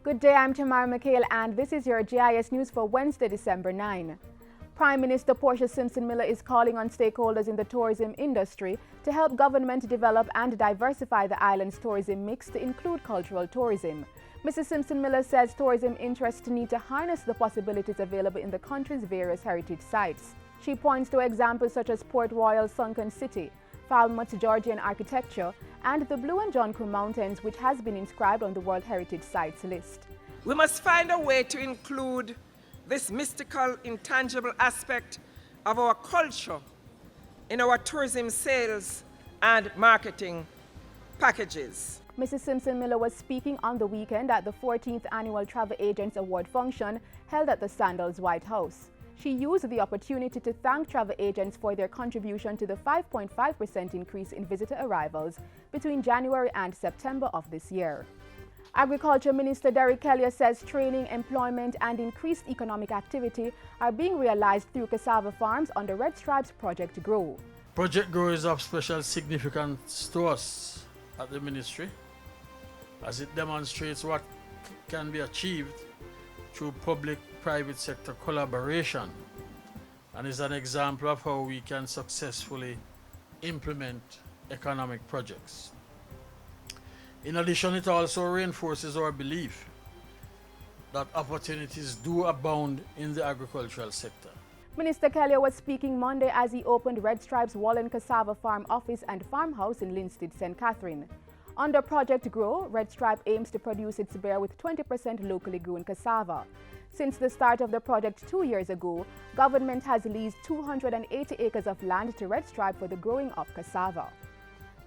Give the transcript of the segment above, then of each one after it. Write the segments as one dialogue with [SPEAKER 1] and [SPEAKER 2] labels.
[SPEAKER 1] Good day, I'm Tamara McHale, and this is your JIS News for Wednesday, December 9. Prime Minister Portia Simpson-Miller is calling on stakeholders in the tourism industry to help government develop and diversify the island's tourism mix to include cultural tourism. Mrs. Simpson-Miller says tourism interests need to harness the possibilities available in the country's various heritage sites. She points to examples such as Port Royal Sunken City, Falmouth's Georgian architecture, and the Blue and John Croix Mountains, which has been inscribed on the World Heritage Sites list.
[SPEAKER 2] We must find a way to include this mystical, intangible aspect of our culture in our tourism sales and marketing packages.
[SPEAKER 1] Mrs. Simpson-Miller was speaking on the weekend at the 14th Annual Travel Agents Award function held at the Sandals White House. She used the opportunity to thank travel agents for their contribution to the 5.5% increase in visitor arrivals between January and September of this year. Agriculture Minister Derek Kelly says training, employment, and increased economic activity are being realized through cassava farms under Red Stripe's Project Grow.
[SPEAKER 3] Project Grow is of special significance to us at the ministry, as it demonstrates what can be achieved through public-private sector collaboration, and is an example of how we can successfully implement economic projects. In addition, it also reinforces our belief that opportunities do abound in the agricultural sector.
[SPEAKER 1] Minister Kelly was speaking Monday as he opened Red Stripe's Wallen Cassava Farm office and farmhouse in Linstead, St. Catherine. Under Project Grow, Red Stripe aims to produce its beer with 20% locally grown cassava. Since the start of the project 2 years ago, government has leased 280 acres of land to Red Stripe for the growing of cassava.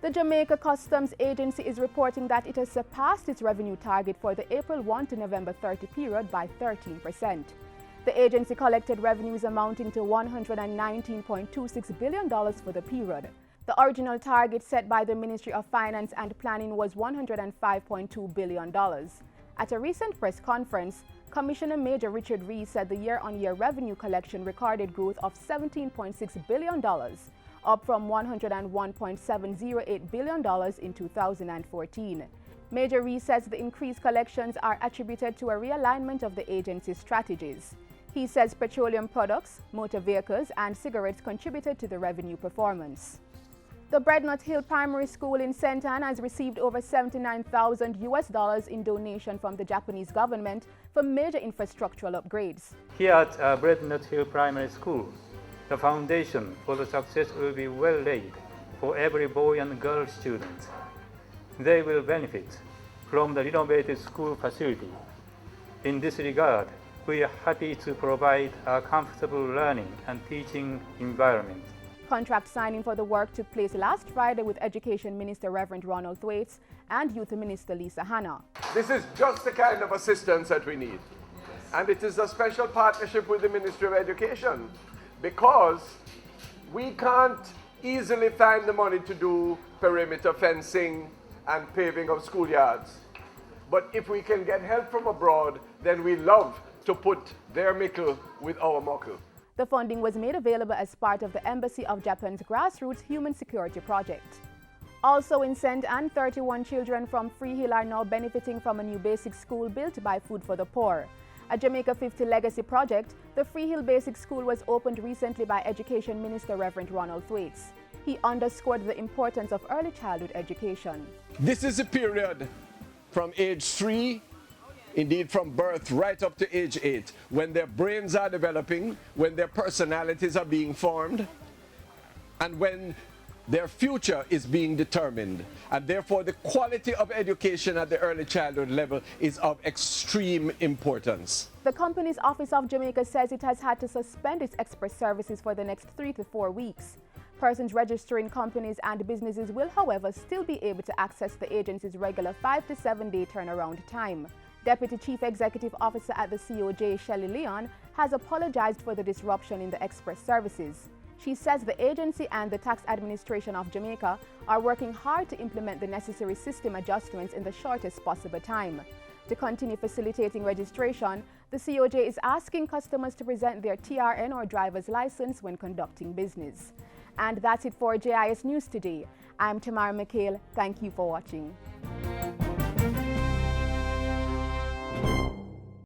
[SPEAKER 1] The Jamaica Customs Agency is reporting that it has surpassed its revenue target for the April 1 to November 30 period by 13%. The agency collected revenues amounting to $119.26 billion for the period. The original target set by the Ministry of Finance and Planning was $105.2 billion. At a recent press conference, Commissioner Major Richard Rees said the year-on-year revenue collection recorded growth of $17.6 billion, up from $101.708 billion in 2014. Major Rees says the increased collections are attributed to a realignment of the agency's strategies. He says petroleum products, motor vehicles, and cigarettes contributed to the revenue performance. The Breadnut Hill Primary School in St. Ann has received over $79,000 in donation from the Japanese government for major infrastructural upgrades.
[SPEAKER 4] Here at Breadnut Hill Primary School, the foundation for the success will be well laid for every boy and girl student. They will benefit from the renovated school facility. In this regard, we are happy to provide a comfortable learning and teaching environment.
[SPEAKER 1] Contract signing for the work took place last Friday with Education Minister Reverend Ronald Thwaites and Youth Minister Lisa Hanna.
[SPEAKER 5] This is just the kind of assistance that we need. And it is a special partnership with the Ministry of Education, because we can't easily find the money to do perimeter fencing and paving of schoolyards. But if we can get help from abroad, then we love to put their mickle with our muckle.
[SPEAKER 1] The funding was made available as part of the Embassy of Japan's grassroots human security project. Also in St. Ann, 31 children from Freehill are now benefiting from a new basic school built by Food for the Poor. A Jamaica 50 legacy project, the Freehill Basic School was opened recently by Education Minister Reverend Ronald Thwaites. He underscored the importance of early childhood education.
[SPEAKER 5] This is a period from age 3, indeed from birth right up to age 8, when their brains are developing, when their personalities are being formed, and when their future is being determined. And therefore the quality of education at the early childhood level is of extreme importance.
[SPEAKER 1] The company's Office of Jamaica says it has had to suspend its express services for the next 3 to 4 weeks. Persons registering companies and businesses will, however, still be able to access the agency's regular 5 to 7 day turnaround time. Deputy Chief Executive Officer at the CoJ, Shelley Leon, has apologized for the disruption in the express services. She says the agency and the Tax Administration of Jamaica are working hard to implement the necessary system adjustments in the shortest possible time. To continue facilitating registration, the CoJ is asking customers to present their TRN or driver's license when conducting business. And that's it for JIS News today. I'm Tamara McHale. Thank you for watching.